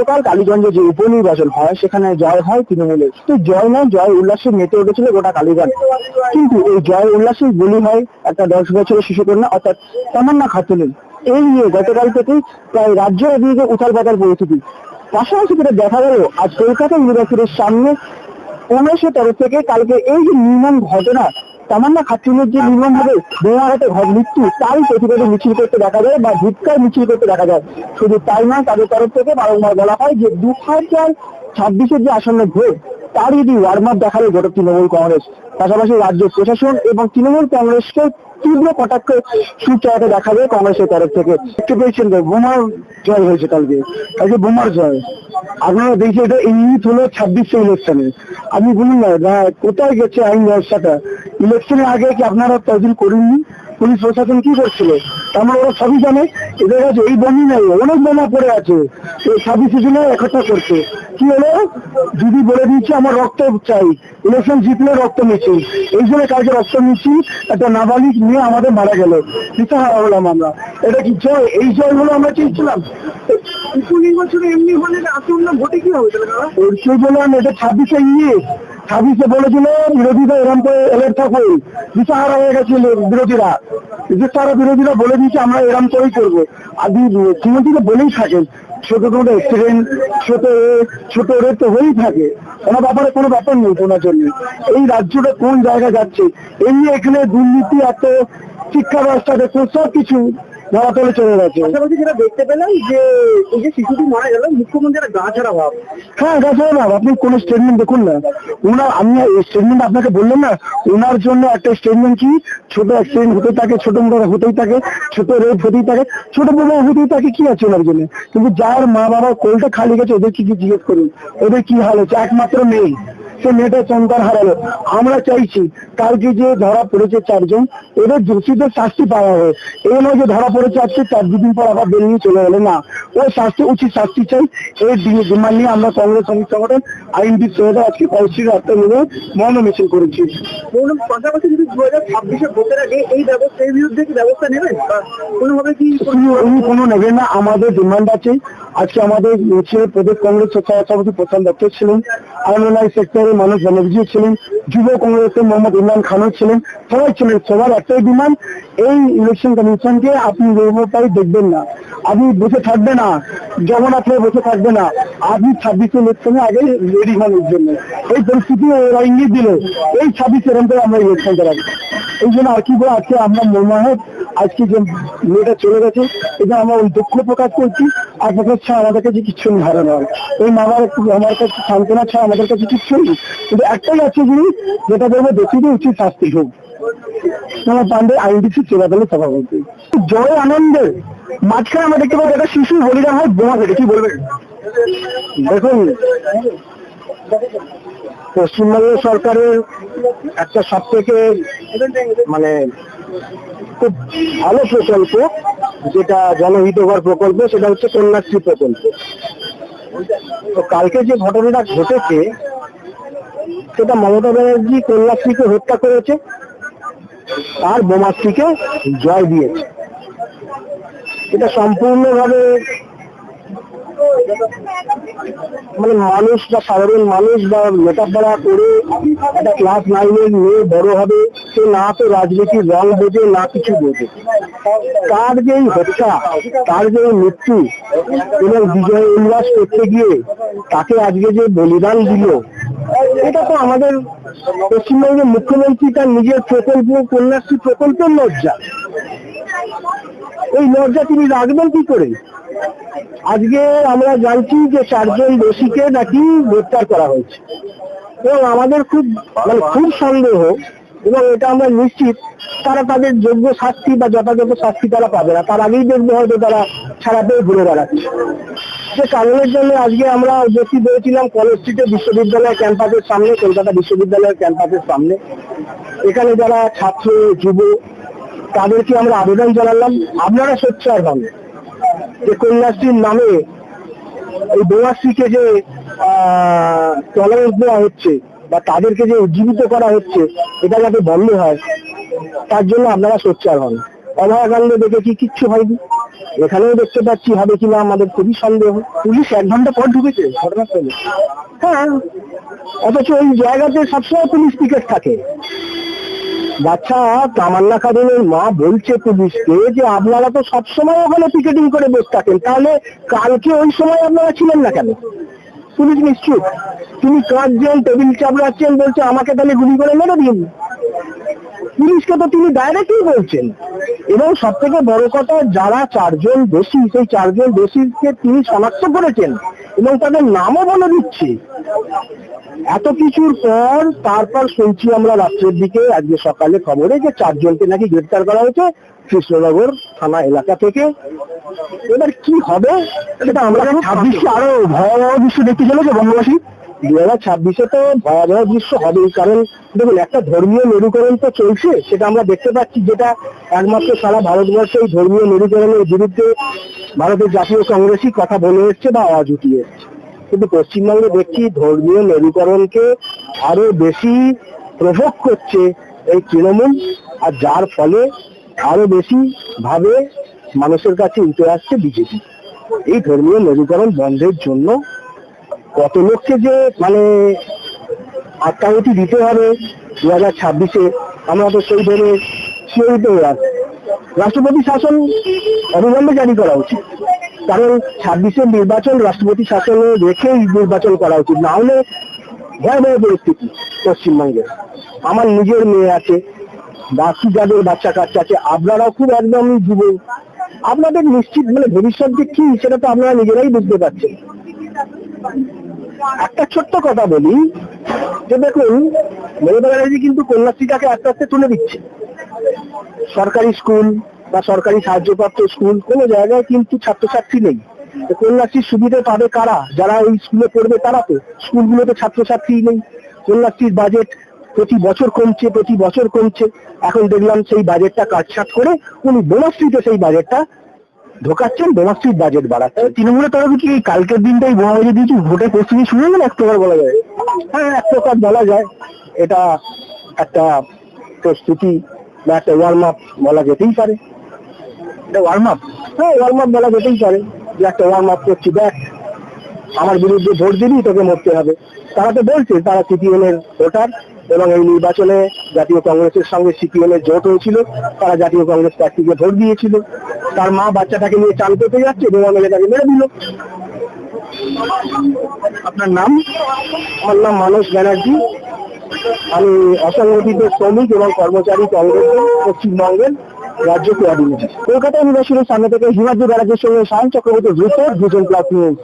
গতকাল কালীগঞ্জে যে উপনির্বাচন হয় সেখানে জয় হয় তৃণমূলের। তো জয় নয়, জয় উল্লাসে মেতে উঠেছিল গোটা কালীগঞ্জ। কিন্তু এই জয় উল্লাসে বলি হয় একটা 10 বছরের শিশুকন্যা অর্থাৎ তামান্না খাতুনের। এই নিয়ে গতকাল থেকেই প্রায় রাজ্য এদিকে উথাল পাতাল পরিস্থিতি। পাশাপাশি যেটা দেখা গেল, আজ কলকাতা ইউনিভার্সিটির সামনে কংগ্রেসের তরফ থেকে কালকে এই যে নির্মম ঘটনা, তামান্না খাতুনের যে নির্মম ভাবে বোমাঘাতে মৃত্যু, তারই প্রতিবাদে মিছিল করতে দেখা যায় বা ধিক্কার মিছিল করতে দেখা যায়। শুধু তাই নয়, তাদের তরফ থেকে বারংবার বলা হয় যে 2026-এর যে আসন্ন ভোট, তার যদি ওয়ার্ম আপ দেখালে গোটা তৃণমূল কংগ্রেস। পাশাপাশি রাজ্য প্রশাসন এবং তৃণমূল কংগ্রেসকে তীব্র কটাক্ষে সুর চড়াতে দেখা যায় কংগ্রেসের তরফ থেকে। দেখতে পেয়েছেন বোমার জয় হয়েছে কালকে বোমার জয়। আপনারা দেখছেন এটা ইঙ্গিত হলো 26 ইলেকশনে। আপনি বলুন না কোথায় গেছে আইন ব্যবস্থাটা? ইলেকশনের আগে কি আপনারা তহবিল করেননি? পুলিশ প্রশাসন কি করছিল? আমরা ওরা সবই জানে। এদের কাছে এই বমি নেই, অনেক বোমা পড়ে আছে। এই 26 জন্য একতা করছে। কি হলো, দিদি বলে দিয়েছে আমার রক্ত চাই, ইলেকশন জিতলে রক্ত মিছিল। এই জন্য কালকে রক্ত মিছিল একটা নাবালিক নিয়ে আমাদের মারা গেল, দিশাহারা হলাম আমরা। এটা কি জয়? এই জয় হলো আমরা চেয়েছিলাম? উপনির্বাচনে এমনি হলে আসন্ন ভোটে কি হবে? সেই বললাম এটা 26-এ 26-এ বলেছিল বিরোধীরা এরকম করে এলার্ট থাকুন, দিশাহারা হয়ে গেছিল বিরোধীরা। বিরোধীরা বলে দিয়েছে আমরা এরকম করেই করবো। আপনি মুখ্যমন্ত্রীকে বলেই থাকেন ছোট কোনো অ্যাক্সিডেন্ট, ছোট রেট তো হয়েই থাকে, ওনার ব্যাপারে কোনো ব্যাপার নেই ওনার জন্য। এই রাজ্যটা কোন জায়গায় যাচ্ছে, এমনি এখানে দুর্নীতি এত, শিক্ষা ব্যবস্থা দেখুন, সব কিছু ধরাতলে চলে গেছে। পাশাপাশি যেটা দেখতে পেলাম যে এই যে শিশুটি মারা গেল, মুখ্যমন্ত্রী গা ছাড়া ভাব। হ্যাঁ, গা ছাড়া ভাব। আপনি কোন স্টেটমেন্ট দেখুন না ওনার, আমি স্টেটমেন্ট আপনাকে বললাম না, ওনার জন্য একটা স্টেটমেন্ট কি, ছোট অ্যাক্সিডেন্ট হতে থাকে, ছোট মোটো হতেই থাকে, ছোট রেপ হতেই থাকে, ছোট বড় হতেই থাকে, কি আছে ওনার জন্য? কিন্তু যার মা বাবার কোলটা খালি গেছে ওদের কি জিজ্ঞেস করুন, ওদের কি হাল হচ্ছে? একমাত্র মেয়ে, সে মেয়েটা সন্তান হারালো। আমরা চাইছি কালকে যে ধরা পড়েছে 4 জন, এদের দোষীদের শাস্তি পাওয়া হয়। এই নয় যে ধরা পড়েছে আজকে 4 দিন পর আবার বের নিয়ে চলে গেলে, না, ও শাস্তি, উচিত শাস্তি চাই। এই ডিমান্ড নিয়ে আমরা কংগ্রেস শ্রমিক সংগঠন আইনবিদ সহায়তা আজকে কলেজটির রাস্তায় মিলে মৌন মিছিল করেছি। পাশাপাশি যদি 2026-এ ভোটের আগে এই ব্যবস্থা, এই বিরুদ্ধে কি ব্যবস্থা নেবেন বা কোনোভাবে কি? উনি কোনো নেবেন না। আমাদের ডিমান্ড আছে। আজকে আমাদের মিছিলের প্রদেশ কংগ্রেস সভাপতি প্রশান্ত দত্ত ছিলেন, আইনলাই সেক্টরের মানুষ ব্যানার্জি ছিলেন, যুব কংগ্রেসের মোহাম্মদ ইমরান খানও ছিলেন, সবাই ছিলেন। সবার একটাই ডিমান্ড, এই ইলেকশন কমিশনকে আপনি নির্ভরতাই দেখবেন না, আপনি বসে থাকবে না, জগন্নাথ হয়ে বসে থাকবে না। আপনি 26 ইলেকশনে আগে রেডি হন এর জন্য। এই পরিস্থিতি ওরা ইঙ্গিত দিল, এই 26 এরম করে আমরা ইলেকশন চালাবো। এই জন্য আর কি বলে, আজকে আমরা মর্মাহত, আজকে যে মেয়েটা চলে গেছে, এটা আমরা ওই দুঃখ প্রকাশ করছি। আর প্রকাশ ছাড়া আমাদের কাছে কিচ্ছু ধারণা হয়, এই মামার আমার কাছে সান্ত্বনা ছাড়া আমাদের কাছে কিচ্ছু নেই। কিন্তু একটাই আছে জিনিস, যেটা বলবো দোষীদের উচিত শাস্তি হোক। তোমার পান্ডে আইনডিসি সেবাদলের সভাপতি। জয় আনন্দের মাঝখানে আমরা দেখতে পাবো একটা শিশু বলিদান হয় বোমা থেকে, কি বলবেন? দেখুন, পশ্চিমবঙ্গ সরকারের একটা সব থেকে মানে খুব ভালো প্রকল্প, যেটা জনহিতকর প্রকল্প, সেটা হচ্ছে কন্যাশ্রী প্রকল্প। তো কালকে যে ঘটনাটা ঘটেছে, সেটা মমতা ব্যানার্জি কন্যাশ্রীকে হত্যা করেছে আর বোমাশ্রীকে জয় দিয়েছে। এটা সম্পূর্ণভাবে মানে মানুষ বা সাধারণ মানুষ বা লেখাপড়া করে একটা ক্লাস 9-এর মেয়ে বড় হবে, সে না তো রাজনীতির রং বোঝে, না কিছু বোঝে। তার যেই হত্যা, তার যে মৃত্যু এবং বিজয় উল্লাস করতে গিয়ে তাকে আজকে যে বলিদান দিল, এটা তো আমাদের পশ্চিমবঙ্গের মুখ্যমন্ত্রী তার নিজের প্রকল্প, কন্যাশ্রী প্রকল্পের লজ্জা। এই লজ্জা তিনি রাখবেন কি করে? আজকে আমরা জানছি যে 4 জন দোষীকে নাকি গ্রেপ্তার করা হয়েছে, এবং আমাদের খুব সন্দেহ, এবং এটা আমরা নিশ্চিত তারা তাদের যোগ্য শাস্তি বা যথাযথ শাস্তি তারা পাবে না। তার আগেই দেখবো হয়তো তারা ছাড়া পেয়ে ঘুরে বেড়াচ্ছে। সে কারণের জন্য আজকে আমরা উপস্থিত হয়েছিলাম কলেজ স্ট্রিটে বিশ্ববিদ্যালয়ের ক্যাম্পাসের সামনে, কলকাতা বিশ্ববিদ্যালয়ের ক্যাম্পাসের সামনে। এখানে যারা ছাত্র যুব, তাদেরকে আমরা আবেদন জানালাম, আপনারা সোচ্চার হন যে কন্যাশ্রীর নামে এই বোমাশ্রীকে যে টলারেন্স দেওয়া হচ্ছে বা তাদেরকে যে উজ্জীবিত করা হচ্ছে, এটা যাতে বন্ধ হয়, তার জন্য আপনারা সোচ্চার হন। অভয়াকাণ্ড দেখে কি কিচ্ছু হয়নি, এখানেও দেখতে পাচ্ছি হবে কিনা আমাদের খুবই সন্দেহ। পুলিশ 1 ঘন্টা পর ঢুকেছে ঘটনাস্থলে। হ্যাঁ, অথচ ওই জায়গাতে সবসময় পুলিশ পিকেট থাকে। বাচ্চা তামান্না খাতুনের মা বলছে পুলিশকে যে আপনারা তো সবসময় ওখানে পিকেটিং করে বসে থাকেন, তাহলে কালকে ওই সময় আপনারা ছিলেন না কেন? পুলিশ নিশ্চুপ, তিনি কাঁদছেন, টেবিল চাপড়াচ্ছেন, বলছে আমাকে তাহলে গুলি করে মেরে দিন। পুলিশকে তো তিনি ডাইরেক্টলি বলছেন। এবং সব থেকে বড় কথা, যারা 4 জন দোষী, সেই 4 জন দোষীকে তিনি শনাক্ত করেছেন এবং তাদের নামও বলে দিচ্ছে। এত কিছুর পর তারপর শুনছি আমরা রাত্রের দিকে, আজকে সকালে খবরে, যে 4 জনকে নাকি গ্রেফতার করা হয়েছে কৃষ্ণনগর থানা এলাকা থেকে। এবার কি হবে সেটা আমরা 26-এ আরো ভয়াবহ দৃশ্য দেখতে চলেছে বঙ্গবাসী। 2026-এ তো ভয়াবহ দৃশ্য হবেই, কারণ দেখুন একটা ধর্মীয় মেরুকরণ তো চলছে, সেটা আমরা দেখতে পাচ্ছি, যেটা একমাত্র সারা ভারতবর্ষে এই ধর্মীয় মেরুকরণের বিরুদ্ধে ভারতের জাতীয় কংগ্রেসই কথা বলে এসছে বা আওয়াজ উঠিয়ে এসছে। কিন্তু পশ্চিমবঙ্গে দেখছি ধর্মীয় মেরুকরণকে আরো বেশি প্রভোগ করছে এই তৃণমূল, আর যার ফলে আরো বেশি ভাবে মানুষের কাছে উঠে আসছে বিজেপি। এই ধর্মীয় মেরুকরণ বন্ধের জন্য কত লোককে যে মানে আত্মাহুতি দিতে হবে 2026-এ, আমরা তো সেই ধরে শিহরিত হয়ে আসছি। রাষ্ট্রপতি শাসন অবিলম্বে জারি করা উচিত, কারণ 26-এর নির্বাচন রাষ্ট্রপতি শাসনে রেখেই নির্বাচন করা উচিত, না হলে ভয়াবহ পরিস্থিতি পশ্চিমবঙ্গে। আমার নিজের মেয়ে আছে, বাকি যাদের বাচ্চা কাচ্চা আছে, আপনারাও খুব একদমই যুব, আপনাদের নিশ্চিত মানে ভবিষ্যৎ যে কি সেটা তো আপনারা নিজেরাই বুঝতে পারছেন। একটা ছোট্ট কথা বলি, যে দেখুন মমতা ব্যানার্জি কিন্তু কন্যাশ্রীটাকে আস্তে আস্তে তুলে দিচ্ছে। সরকারি স্কুল বা সরকারি সাহায্যপ্রাপ্ত স্কুল কোনো জায়গায় কিন্তু ছাত্রছাত্রী নেই। কন্যাশ্রীর সুবিধা পাবে কারা? যারা ওই স্কুলে পড়বে তারা। তো স্কুলগুলোতে ছাত্রছাত্রী নেই। কন্যাশ্রীর বাজেট প্রতি বছর কমছে। এখন দেখলাম সেই বাজেটটা কাটছাট করে উনি বোনাশ্রীতে সেই বাজেটটা ঢোকাচ্ছেন, বোনাশ্রীর বাজেট বাড়াচ্ছে। তৃণমূলের তরফে কি এই কালকের দিনটাই বোমা বাজিয়ে দিয়েছি, ভোটের প্রস্তুতি শুরু হয়ে গেল এক প্রকার বলা যায়? হ্যাঁ, এক প্রকার বলা যায়। এটা একটা প্রস্তুতি বা একটা ওয়ার্ম আপ বলা যেতেই পারে। এটা ওয়ার্ম আপ? হ্যাঁ, ওয়ার্ম আপ বলা যেতেই পারে, যে একটা ওয়ার্ম আপ করছি, দেখ আমার বিরুদ্ধে ভোট দিবি তোকে মরতে হবে। তারা তো বলছে তারা সিপিএম এর ভোটার, এবং এই নির্বাচনে জাতীয় কংগ্রেসের সঙ্গে সিপিএম এর জোট হয়েছিল, তারা জাতীয় কংগ্রেস প্রার্থীকে ভোট দিয়েছিল। তার মা বাচ্চাটাকে নিয়ে চান করতে যাচ্ছে, বোমা মেরে তাকে মেরে দিল। আপনার নাম? আমার নাম মানস ব্যানার্জি। আমি অসংগঠিত শ্রমিক এবং কর্মচারী কংগ্রেস পশ্চিমবঙ্গের রাজ্য কোঅর্ডিনেটর। কলকাতা ইউনিভার্সিটির সামনে থেকে হিমাদ্রি ব্যানার্জির সঙ্গে সায়ন চক্রবর্তী, দ্রুত ভিশন প্লাস নিউজ।